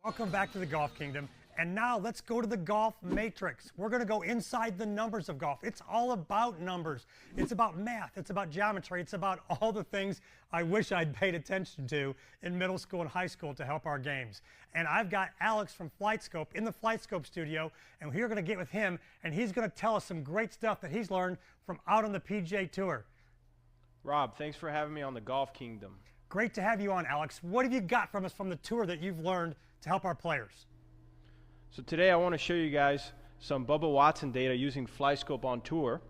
Welcome back to the Golf Kingdom. And now let's go to the golf matrix. We're going to go inside the numbers of golf. It's all about numbers. It's about math. It's about geometry. It's about all the things I wish I'd paid attention to in middle school and high school to help our games. And I've got Alex from FlightScope in the FlightScope studio, and we're going to get with him, and he's going to tell us some great stuff that he's learned from out on the PGA Tour. Rob, thanks for having me on the Golf Kingdom. Great to have you on, Alex. What have you got from us from the tour that you've learned to help our players? So today I want to show you guys some Bubba Watson data using FlightScope on tour.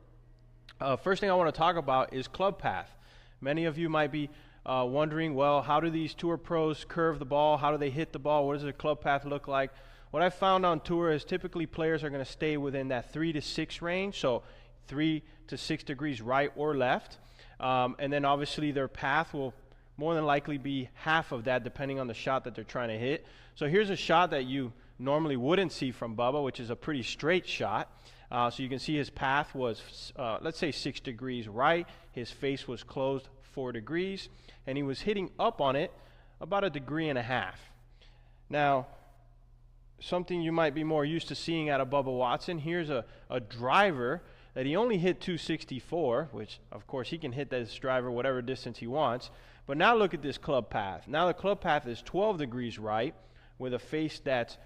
First thing I want to talk about is club path. Many of you might be wondering, well, how do these tour pros curve the ball? How do they hit the ball? What does their club path look like? What I found on tour is typically players are going to stay within that 3 to 6 range, so 3 to 6 degrees right or left. And then obviously their path will more than likely be half of that depending on the shot that they're trying to hit. So here's a shot that you normally wouldn't see from Bubba, which is a pretty straight shot. So you can see his path was, let's say 6 degrees right. His face was closed 4 degrees, and he was hitting up on it about 1.5 degrees. Now, something you might be more used to seeing out of Bubba Watson, here's a driver that he only hit 264, which of course he can hit this driver whatever distance he wants. But now look at this club path. Now the club path is 12 degrees right with a face that's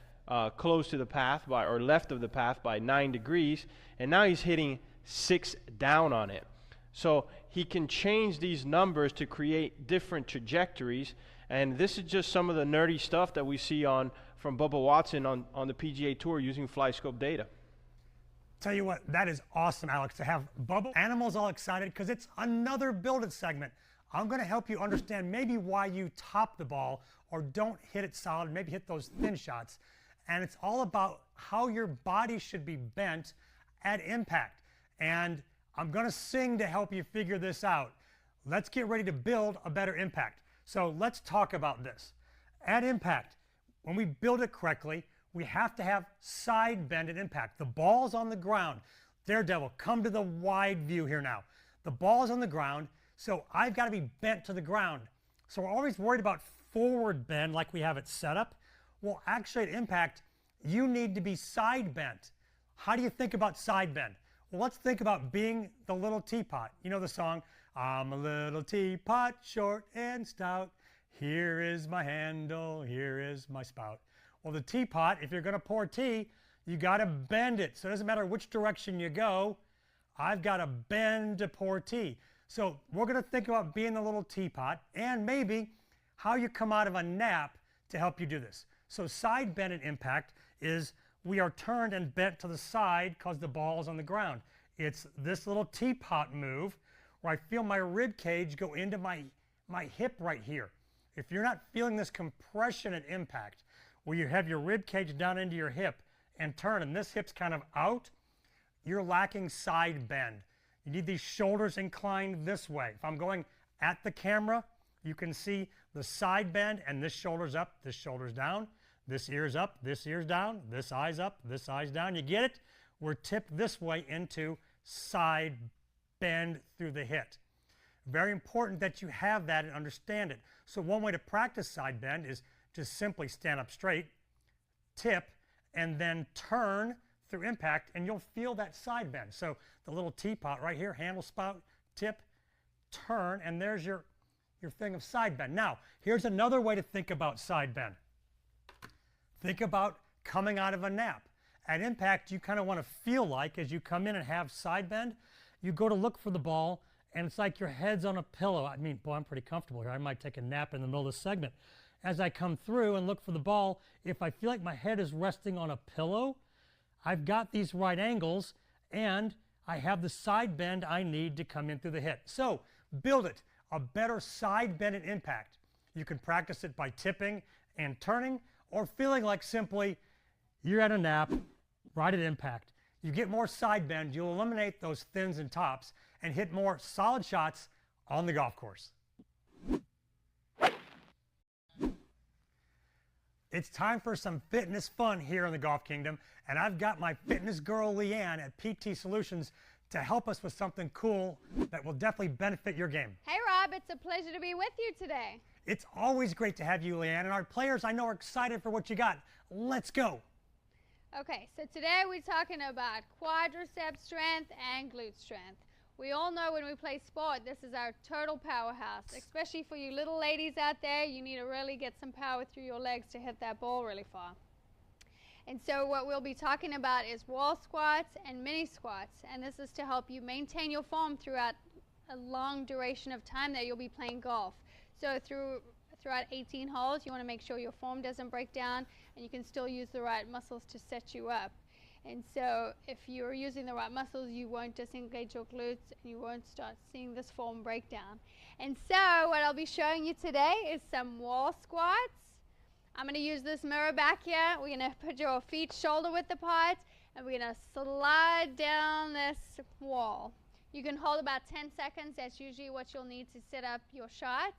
close to the path by, or left of the path by 9 degrees, and now he's hitting 6 down on it. So he can change these numbers to create different trajectories, and this is just some of the nerdy stuff that we see from Bubba Watson on the PGA Tour using FlightScope data. Tell you what, that is awesome, Alex, to have Bubba Animals all excited because it's another Build It segment. I'm going to help you understand maybe why you top the ball or don't hit it solid, maybe hit those thin shots. And it's all about how your body should be bent at impact. And I'm going to sing to help you figure this out. Let's get ready to build a better impact. So let's talk about this. At impact, when we build it correctly, we have to have side bend at impact. The ball's on the ground. Daredevil, come to the wide view here now. The ball's on the ground, so I've got to be bent to the ground. So we're always worried about forward bend like we have it set up. Well, actually at impact, you need to be side bent. How do you think about side bend? Well, let's think about being the little teapot. You know the song, I'm a little teapot, short and stout. Here is my handle, here is my spout. Well, the teapot, if you're going to pour tea, you got to bend it. So it doesn't matter which direction you go, I've got to bend to pour tea. So we're going to think about being the little teapot and maybe how you come out of a nap to help you do this. So side bend at impact is we are turned and bent to the side because the ball is on the ground. It's this little teapot move where I feel my rib cage go into my hip right here. If you're not feeling this compression at impact, where you have your rib cage down into your hip and turn, and this hip's kind of out, you're lacking side bend. You need these shoulders inclined this way. If I'm going at the camera, you can see the side bend, and this shoulder's up, this shoulder's down, this ear's up, this ear's down, this eye's up, this eye's down. You get it? We're tipped this way into side bend through the hit. Very important that you have that and understand it. So one way to practice side bend is just simply stand up straight, tip, and then turn through impact, and you'll feel that side bend. So the little teapot right here, handle, spout, tip, turn, and there's your thing of side bend. Now, here's another way to think about side bend. Think about coming out of a nap. At impact, you kind of want to feel like, as you come in and have side bend, you go to look for the ball, and it's like your head's on a pillow. I mean, boy, I'm pretty comfortable here. I might take a nap in the middle of this segment. As I come through and look for the ball, if I feel like my head is resting on a pillow, I've got these right angles, and I have the side bend I need to come in through the hit. So, build it. A better side bend at impact. You can practice it by tipping and turning, or feeling like simply you're at a nap, right at impact. You get more side bend, you'll eliminate those thins and tops, and hit more solid shots on the golf course. It's time for some fitness fun here in the Golf Kingdom, and I've got my fitness girl Leanne at PT Solutions to help us with something cool that will definitely benefit your game. Hey Rob, it's a pleasure to be with you today. It's always great to have you, Leanne, and our players I know are excited for what you got. Let's go. Okay, so today we're talking about quadriceps strength and glute strength. We all know when we play sport, this is our total powerhouse, especially for you little ladies out there. You need to really get some power through your legs to hit that ball really far. And so what we'll be talking about is wall squats and mini squats, and this is to help you maintain your form throughout a long duration of time that you'll be playing golf. So throughout 18 holes, you want to make sure your form doesn't break down and you can still use the right muscles to set you up. And so if you're using the right muscles, you won't disengage your glutes and you won't start seeing this form break down. And so what I'll be showing you today is some wall squats. I'm going to use this mirror back here. We're going to put your feet shoulder width apart and we're going to slide down this wall. You can hold about 10 seconds. That's usually what you'll need to set up your shot,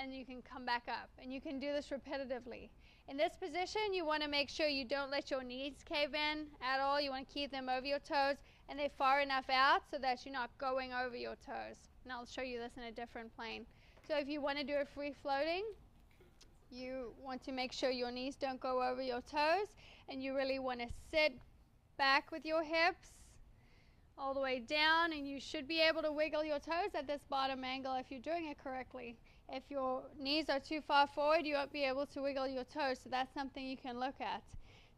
and you can come back up. And you can do this repetitively. In this position, you want to make sure you don't let your knees cave in at all. You want to keep them over your toes, and they're far enough out so that you're not going over your toes. And I'll show you this in a different plane. So if you want to do it free floating, you want to make sure your knees don't go over your toes, and you really want to sit back with your hips all the way down, and you should be able to wiggle your toes at this bottom angle if you're doing it correctly. If your knees are too far forward, you won't be able to wiggle your toes, so that's something you can look at.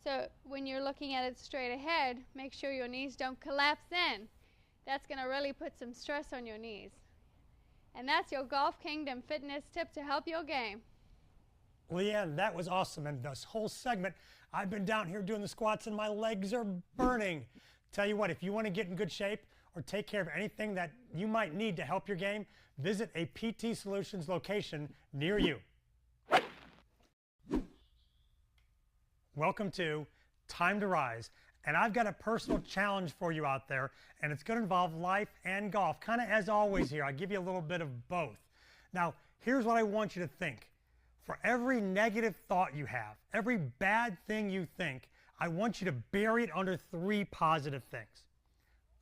So when you're looking at it straight ahead, make sure your knees don't collapse in. That's going to really put some stress on your knees. And that's your Golf Kingdom fitness tip to help your game. Leanne, that was awesome. And this whole segment, I've been down here doing the squats and my legs are burning. Tell you what, if you want to get in good shape or take care of anything that you might need to help your game, visit a PT Solutions location near you. Welcome to Time to Rise. And I've got a personal challenge for you out there, and it's going to involve life and golf. Kind of as always here, I'll give you a little bit of both. Now, here's what I want you to think. For every negative thought you have, every bad thing you think, I want you to bury it under 3 positive things.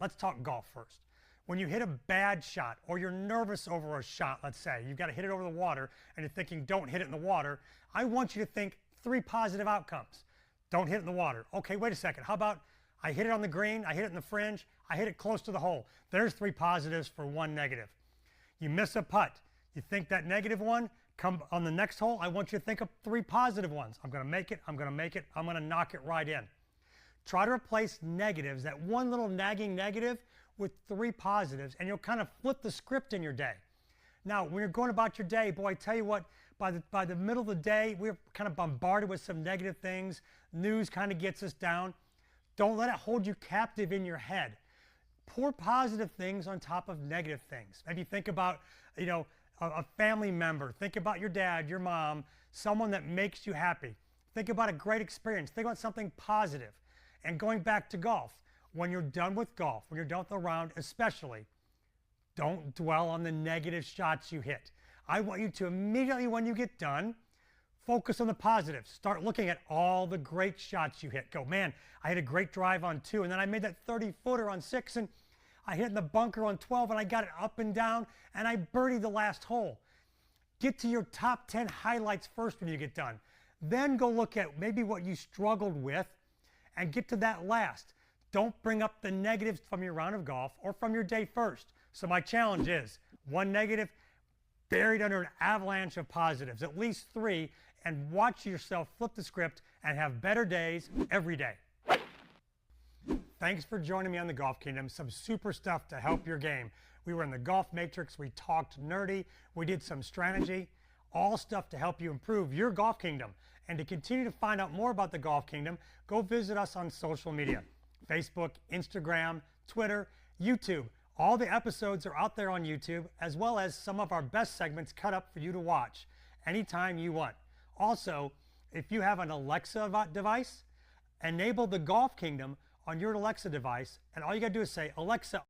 Let's talk golf first. When you hit a bad shot or you're nervous over a shot, let's say, you've got to hit it over the water and you're thinking don't hit it in the water, I want you to think 3 positive outcomes. Don't hit it in the water. Okay, wait a second. How about I hit it on the green, I hit it in the fringe, I hit it close to the hole. There's 3 positives for 1 negative. You miss a putt. You think that negative one, come on the next hole, I want you to think of 3 positive ones. I'm going to make it, I'm going to make it, I'm going to knock it right in. Try to replace negatives, that one little nagging negative, with 3 positives, and you'll kind of flip the script in your day. Now, when you're going about your day, boy, I tell you what, by the middle of the day, we're kind of bombarded with some negative things. News kind of gets us down. Don't let it hold you captive in your head. Pour positive things on top of negative things. Maybe think about, a family member. Think about your dad, your mom, someone that makes you happy. Think about a great experience. Think about something positive. And going back to golf, when you're done with golf, when you're done with the round especially, don't dwell on the negative shots you hit. I want you to immediately when you get done, focus on the positives. Start looking at all the great shots you hit. Go, man, I hit a great drive on 2, and then I made that 30-footer on 6, and I hit in the bunker on 12, and I got it up and down, and I birdied the last hole. Get to your top 10 highlights first when you get done. Then go look at maybe what you struggled with and get to that last. Don't bring up the negatives from your round of golf or from your day first. So my challenge is 1 negative buried under an avalanche of positives, at least 3, and watch yourself flip the script and have better days every day. Thanks for joining me on the Golf Kingdom. Some super stuff to help your game. We were in the Golf Matrix. We talked nerdy. We did some strategy. All stuff to help you improve your Golf Kingdom. And to continue to find out more about the Golf Kingdom, go visit us on social media. Facebook, Instagram, Twitter, YouTube. All the episodes are out there on YouTube, as well as some of our best segments cut up for you to watch anytime you want. Also, if you have an Alexa device, enable the Golf Kingdom on your Alexa device, and all you got to do is say, Alexa,